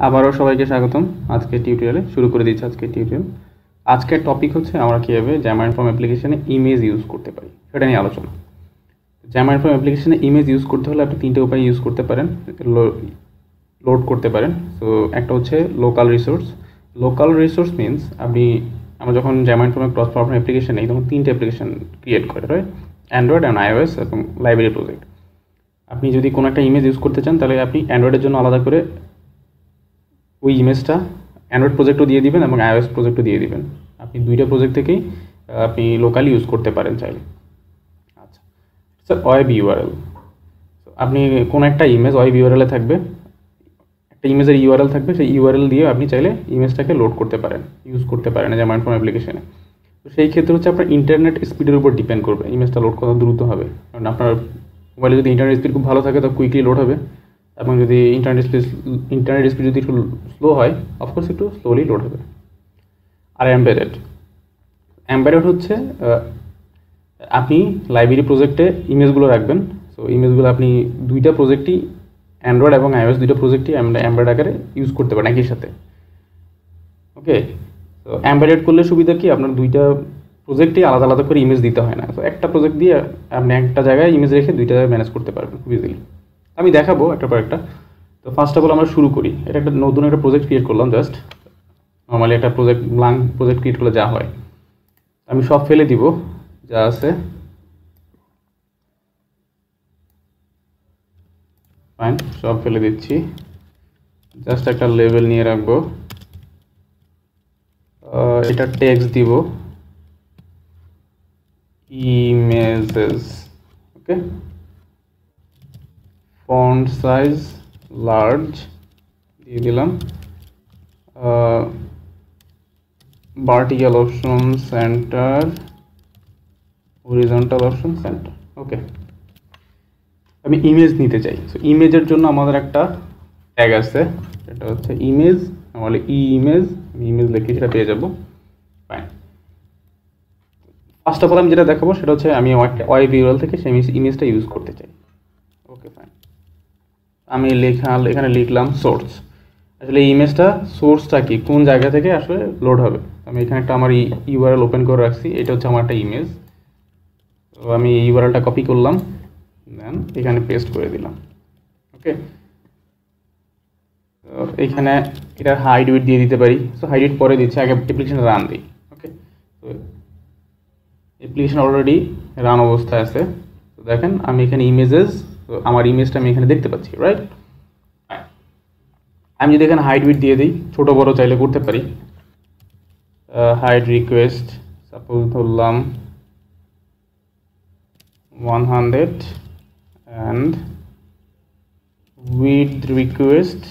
আবারও সবাইকে স্বাগতম। আজকের টিউটোরিয়ালে শুরু করে দিচ্ছি আজকের টিউটোরিয়াল। আজকের টপিক হচ্ছে আমরা কীভাবে জ্যামা ইনফর্ম অ্যাপ্লিকেশনে ইমেজ ইউজ করতে পারি সেটা নিয়ে আলোচনা। জ্যামা ইনফর্ম অ্যাপ্লিকেশনে ইমেজ ইউজ করতে হলে আপনি তিনটে উপায় ইউজ করতে পারেন, লোড করতে পারেন। তো একটা হচ্ছে local resource. Local resource means আমরা যখন জ্যামা ইনফর্মে ক্রস প্ল্যাটফর্ম অ্যাপ্লিকেশন নেই তখন তিনটে অ্যাপ্লিকেশন ক্রিয়েট করে, রাইট? অ্যান্ড্রয়েড অ্যান্ড আইওএস এবং লাইব্রেরি প্রজেক্ট। আপনি যদি কোনো একটা ইমেজ ইউজ করতে চান তাহলে আপনি অ্যান্ড্রয়েডের জন্য আলাদা করে ওই ইমেজটা অ্যান্ড্রয়েড প্রজেক্টও দিয়ে দিবেন এবং আইওএস প্রজেক্টও দিয়ে দিবেন। আপনি দুইটা প্রজেক্ট থেকেই আপনি লোকালি ইউজ করতে পারেন চাইলে। আচ্ছা স্যার, ওয়েব ইউআরএল। আপনি কোনো একটা ইমেজ ওয়েব ইউআরএলে থাকবে, একটা ইমেজের ইউআরএল থাকবে, সেই ইউআরএল দিয়ে আপনি চাইলে ইমেজটাকে লোড করতে পারেন, ইউজ করতে পারেন যেমন ইনফর্ম অ্যাপ্লিকেশনে। তো সেই ক্ষেত্রে হচ্ছে আপনার ইন্টারনেট স্পিডের উপর ডিপেন্ড করবে ইমেজটা লোড কত দ্রুত হবে। কারণ আপনার মোবাইলে যদি ইন্টারনেট স্পিড খুব ভালো থাকে তো কুইকলি লোড হবে, এবং যদি ইন্টারনেট স্পিড যদি একটু স্লো হয় অফকোর্স একটু স্লোলি লোড হবে। আর এমবেডেড হচ্ছে আপনি লাইব্রেরি প্রজেক্টে ইমেজগুলো রাখবেন। সো ইমেজগুলো আপনি দুইটা প্রজেক্টই অ্যান্ড্রয়েড এবং আইওএস দুইটা প্রজেক্টই এমবেড আকারে ইউজ করতে পারেন একই সাথে। ওকে, তো এমবেডেড করলে সুবিধা কি, আপনার দুইটা প্রজেক্টই আলাদা আলাদা করে ইমেজ দিতে হয় না। তো একটা প্রজেক্ট দিয়ে আপনি একটা জায়গায় ইমেজ রেখে দুইটা জায়গায় ম্যানেজ করতে পারবেন খুব ইজিলি। আমি দেখাবো একটা পর একটা। তো ফার্স্ট অফ অল আমরা শুরু করি। এটা একটা নতুন একটা প্রজেক্ট ক্রিয়েট করলাম জাস্ট। নর্মালি একটা ব্ল্যাঙ্ক প্রজেক্ট ক্রিয়েট করলে যা হয়, আমি সব ফেলে দিব যা আছে। ফাইন, সব ফেলে দিচ্ছি, জাস্ট একটা লেভেল নিয়ে রাখবো। এটা টেক্সট দিব images. Okay, font size large দিয়ে দিলাম, vertical option centre, horizontal option centre. Okay, আমি ইমেজ নিতে চাই। সো ইমেজের জন্য আমাদের একটা ট্যাগ আছে, এটা হচ্ছে ইমেজ, নাহলে ইমেজ। আমি ইমেজ লিখে সেটা পেয়ে যাবো। ফাইন, ফার্স্ট অফ অল আমি যেটা দেখাবো সেটা হচ্ছে আমি ওয়েব ইউআরএল থেকে সেই ইমেজটা ইউজ করতে চাই। ওকে ফাইন, আমি এখানে লিখলাম সোর্স। আসলে এই ইমেজটা সোর্সটা কি, কোন জায়গা থেকে আসলে লোড হবে। আমি এখানে একটা আমার ইউআরএল ওপেন করে রাখছি, এটা হচ্ছে আমার একটা ইমেজ। তো আমি ইউআরএলটা কপি করলাম, দেন এখানে পেস্ট করে দিলাম। ওকে, তো এইখানে এটা হাইড উইড দিয়ে দিতে পারি। সো হাইড উইড পরে দিচ্ছি, আগে অ্যাপ্লিকেশন রান দিই। ওকে, তো অ্যাপ্লিকেশন অলরেডি রান অবস্থায় আছে। তো দেখেন আমি এখানে ইমেজেস, তো আমার ইমেজটা আমি এখানে দেখতে পাচ্ছি, রাইট? আমি যদি এখানে হাইড উইড দিয়ে দিই, ছোটো বড়ো চাইলে করতে পারি। হাইড রিকোয়েস্ট সাপোজ ধরলাম 100 অ্যান্ড উইথ রিকোয়েস্ট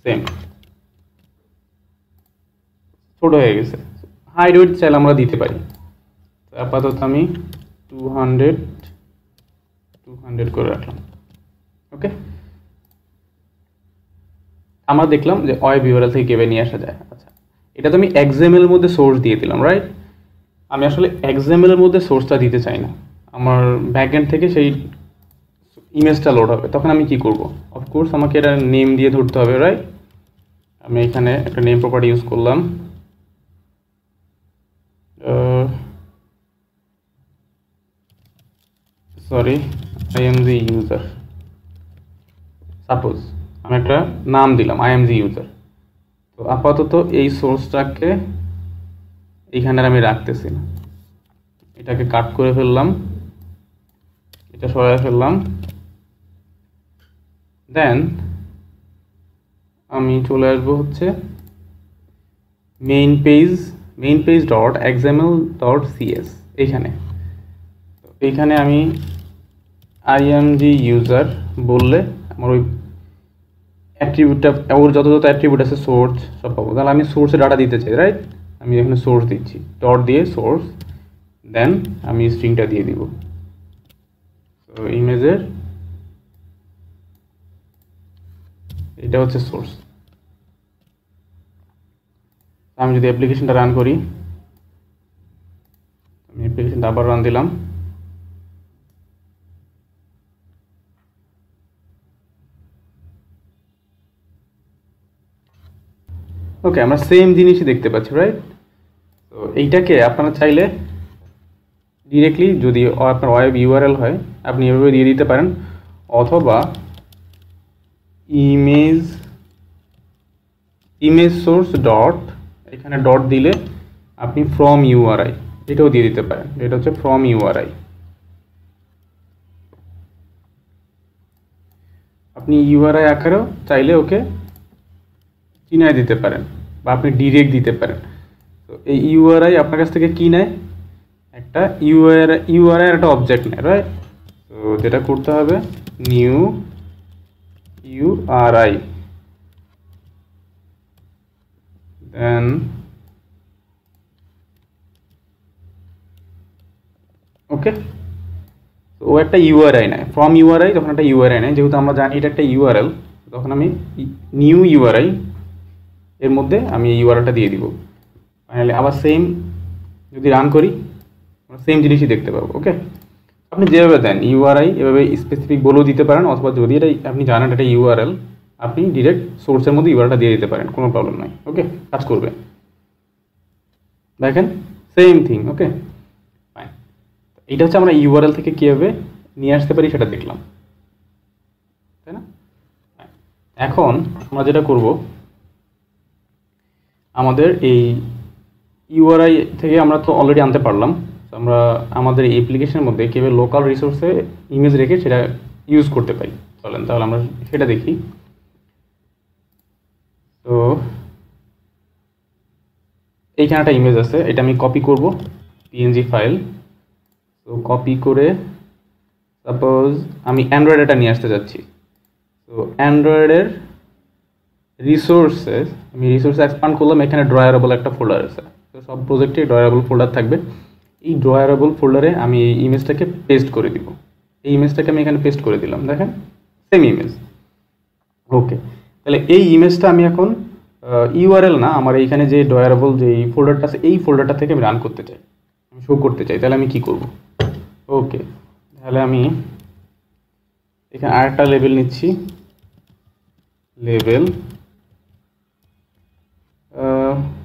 সেম, ছোটো হয়ে গেছে। হাইড উইড চাইলে আমরা দিতে পারি। আপাতত আমি 200 করে রাখলাম। ওকে, আমরা দেখলাম যে ওয়েব ইউআরএল থেকে কিভাবে নিয়ে আসা যায়। আচ্ছা, এটা তো আমি এক্সএমএল এর মধ্যে সোর্স দিয়ে দিলাম, রাইট? আমি আসলে এক্সএমএল এর মধ্যে সোর্সটা দিতে চাই না, আমার ব্যাকএন্ড থেকে সেই ইমেজটা লোড হবে। তখন আমি কি করব? অফকোর্স আমাকে এটা নেম দিয়ে ধরতে হবে, রাইট? আমি এখানে একটা নেম প্রপার্টি ইউজ করলাম, সরি, IMG ইউজার। সাপোজ আমি একটা নাম দিলাম IMG ইউজার। তো আপাতত এই সোর্সটাকে এইখানে আমি রাখতেছি না, এটাকে কাট করে ফেললাম, এটা সরাই ফেললাম। দেন আমি চলে আসবো হচ্ছে main page dot XML dot CS। এইখানে আমি IMG ইউজার বললে আমার ওই অ্যাট্রিবিউটটা, ওর যত অ্যাট্রিবিউট আছে সোর্স সব পাবো। তাহলে আমি সোর্সে ডাটা দিতে চাই, রাইট? আমি এখানে সোর্স দিচ্ছি, ডট দিয়ে সোর্স, দেন আমি স্ট্রিংটা দিয়ে দিব। তো ইমেজের এটা হচ্ছে সোর্স। আমি যদি অ্যাপ্লিকেশনটা রান করি, আমি অ্যাপ্লিকেশনটা আবার রান দিলাম, ওকে, আমরা সেম জিনিসই দেখতে পাচ্ছি, রাইট? তো এইটাকে আপনারা চাইলে ডিরেক্টলি, যদি আপনার ওয়েব ইউআরএল হয়, আপনি এভাবে দিয়ে দিতে পারেন, অথবা ইমেজ সোর্স ডট, এখানে ডট দিলে আপনি ফ্রম ইউআরআই এটাও দিয়ে দিতে পারেন। এটা হচ্ছে ফ্রম ইউআরআই। আপনি ইউআরআই আকারেও চাইলে ওকে চিনায় দিতে পারেন, বা আপনি ডিরেক্ট দিতে পারেন। তো এই ইউআরআই আপনার কাছ থেকে কি নেয়? একটা ইউআরআই একটা অবজেক্ট নেয়, রাইট? তো যেটা করতে হবে, নিউ ইউআরআই, দেন ওকে। তো ও একটা ইউআরআই নেয়, ফ্রম ইউআরআই যখন একটা ইউআরআই নেয়, যেহেতু আমরা জানি এটা একটা ইউআরএল, তখন আমি নিউ ইউআরআই এর মধ্যে আমি এই ইউআরএলটা দিয়ে দিব। ফাইনালি আবার সেম যদি রান করি, আমরা সেম জিনিসই দেখতে পাবো। ওকে, আপনি যেভাবে দেন ইউআরআই এভাবে স্পেসিফিক বলেও দিতে পারেন, অথবা যদি এটা আপনি জানেন এটা ইউআরএল, আপনি ডিরেক্ট সোর্সের মধ্যে ইউআরএলটা দিয়ে দিতে পারেন, কোনো প্রবলেম নাই। ওকে, কাজ করবে, দেখেন সেম থিং। ওকে ফাইন, এইটা হচ্ছে আমরা ইউআরএল থেকে কীভাবে নিয়ে আসতে পারি সেটা দেখলাম, তাই না? এখন আমরা যেটা করব, আমাদের এই ইউআরআই থেকে আমরা তো অলরেডি আনতে পারলাম, আমরা আমাদের এই অ্যাপ্লিকেশনের মধ্যে কীভাবে লোকাল রিসোর্সে ইমেজ রেখে সেটা ইউজ করতে পারি। চলেন তাহলে আমরা সেটা দেখি। তো এইখানে একটা ইমেজ আছে, এটা আমি কপি করব, পিএনজি ফাইল। তো কপি করে সাপোজ আমি অ্যান্ড্রয়েড এটা নিয়ে আসতে যাচ্ছি। তো অ্যান্ড্রয়েডের রিসোর্সে আমি রিসোর্স এক্সপান্ড করলাম, এখানে ড্রয়ারেবল একটা ফোল্ডার আছে। তো সব প্রজেক্টে ড্রয়ারেবল ফোল্ডার থাকবে। এই ড্রয়ারেবল ফোল্ডারে আমি এই ইমেজটাকে পেস্ট করে দিব। এই ইমেজটাকে আমি এখানে পেস্ট করে দিলাম, দেখেন সেম ইমেজ। ওকে, তাহলে এই ইমেজটা আমি এখন ইউআরএল না, আমার এইখানে যে ড্রয়ারেবল যে ফোল্ডারটা আছে, এই ফোল্ডারটা থেকে আমি রান করতে চাই, আমি শো করতে চাই। তাহলে আমি কি করব? ওকে, তাহলে আমি এখানে আরেকটা লেভেল নিচ্ছি, লেভেল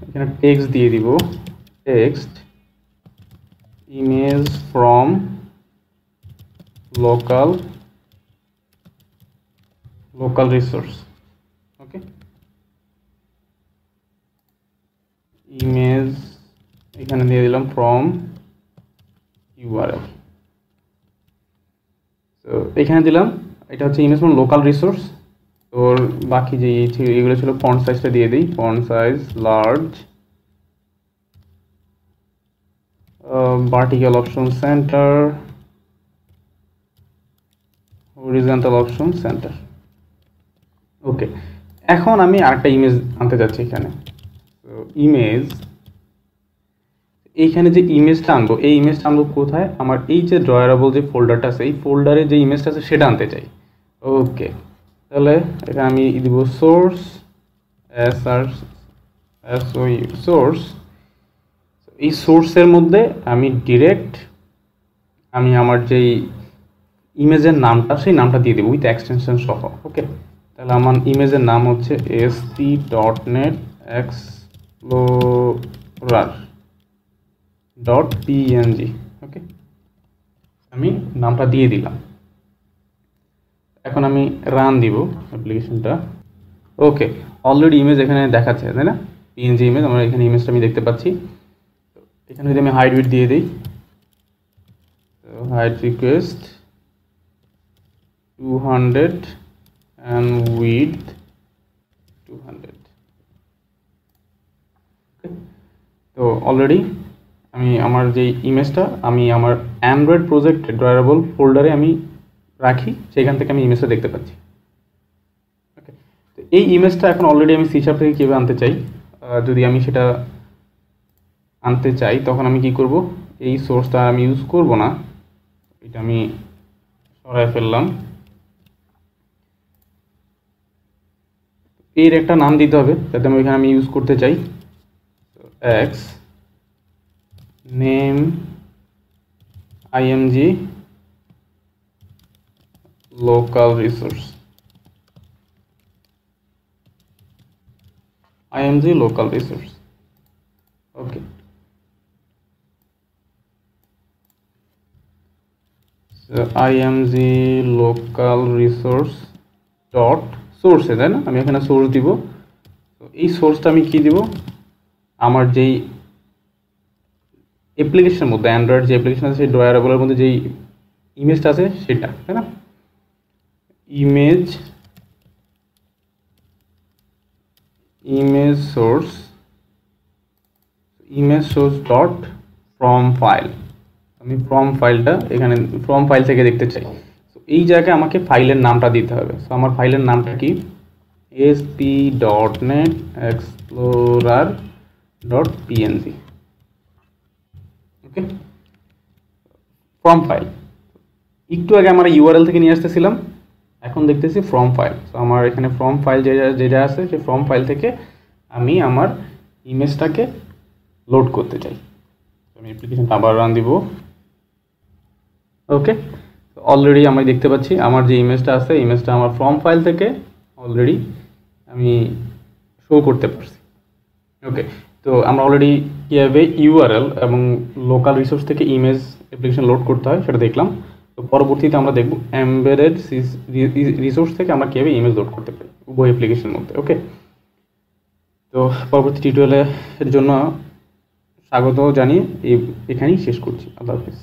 এখানে টেক্সট দিয়ে দিব, text image from local resource. Okay, image এখানে দিয়ে দিলাম ফ্রম ইউআরএল। তো এখানে দিলাম, এটা হচ্ছে ইমেজ ফ্রম লোকাল রিসোর্স। তোর বাকি যে এগুলো ছিল, ফন্ট সাইজটা দিয়ে দিই, font size large, vertical option centre, horizontal option centre. Okay, এখন আমি আরেকটা ইমেজ আনতে যাচ্ছি এখানে। তো ইমেজ, এইখানে যে ইমেজটা আনবো, এই ইমেজটা আনবো কোথায়? আমার এই যে ড্রয়ারেবল যে ফোল্ডারটা আছে, এই ফোল্ডারে যে ইমেজটা আছে সেটা আনতে চাই। ওকে, তাহলে এখানে আমি দিব সোর্স, সোর্স। এই সোর্সের মধ্যে আমি ডিরেক্ট আমি আমার যেই ইমেজের নামটা, সেই নামটা দিয়ে দেবো উইথ এক্সটেনশন সহ। ওকে, তাহলে আমার ইমেজের নাম হচ্ছে ASP.NET Explorer .png। ওকে, আমি নামটা দিয়ে দিলাম। এখন আমি রান দিব অ্যাপ্লিকেশনটা। ওকে, অলরেডি ইমেজ এখানে দেখাচ্ছে, তাই না? পিএনজি ইমেজ, আমরা এখানে ইমেজটা আমি দেখতে পাচ্ছি। এখানে যদি আমি হাইট উইডথ দিয়ে দিই, হাইট রিকোয়েস্ট 200 and width 200। তো অলরেডি আমি আমার যে ইমেজটা আমি আমার অ্যান্ড্রয়েড প্রজেক্ট ড্রয়ারেবল ফোল্ডারে আমি রাখি, সেখান থেকে আমি ইমেজটা দেখতে পাচ্ছি। ওকে, তো এই ইমেজটা এখন অলরেডি আমি C# থেকে কীভাবে আনতে চাই, যদি আমি সেটা আনতে চাই তখন আমি কি করব? এই সোর্সটা আমি ইউজ করব না, এটা আমি সরাই ফেললাম। এর একটা নাম দিতে হবে, যাতে আমি ওইখানে আমি ইউজ করতে চাই। X name img local resource. img local resource. Okay, so img local resource dot source তাই না, আমি এখানে সোর্স দিব। তো এই সোর্সটা আমি কি দিব, আমার যেই অ্যাপ্লিকেশনের মধ্যে অ্যান্ড্রয়েড যে অ্যাপ্লিকেশন আছে সেই ড্রয়ারেবলের মধ্যে যেই ইমেজটা আছে সেটা, তাই না, image source dot from file. আমি ফ্রম ফাইলটা এখানে ফ্রম ফাইল থেকে দেখতে চাই। তো এই জায়গায় আমাকে ফাইলের নামটা দিতে হবে। সো আমার ফাইলের নামটা কি, sp.net explorer .png। Okay, from file একটু আগে আমরা ইউআরএল থেকে নিয়ে আসতেছিলাম, এখন দেখতেছি ফ্রম ফাইল। তো আমার এখানে ফ্রম ফাইল যেটা আছে সেই ফ্রম ফাইল থেকে আমি আমার ইমেজটাকে লোড করতে চাই। আমি অ্যাপ্লিকেশনটা আবার রান দিব। ওকে, অলরেডি আমি দেখতে পাচ্ছি আমার যে ইমেজটা আছে ইমেজটা আমার ফ্রম ফাইল থেকে অলরেডি আমি শো করতে পারছি। ওকে, তো আমরা অলরেডি কীভাবে ইউআরএল এবং লোকাল রিসোর্স থেকে ইমেজ অ্যাপ্লিকেশন লোড করতে হয় সেটা দেখলাম। তো পরবর্তীতে আমরা দেখব এমবেডেড রিসোর্স থেকে আমরা কীভাবে ইমেজ লোড করতে পারি উভয় অ্যাপ্লিকেশনের মধ্যে। ওকে, তো পরবর্তী টিউটোরিয়ালের জন্য স্বাগত জানিয়ে এখানেই শেষ করছি। আল্লাহ হাফিজ।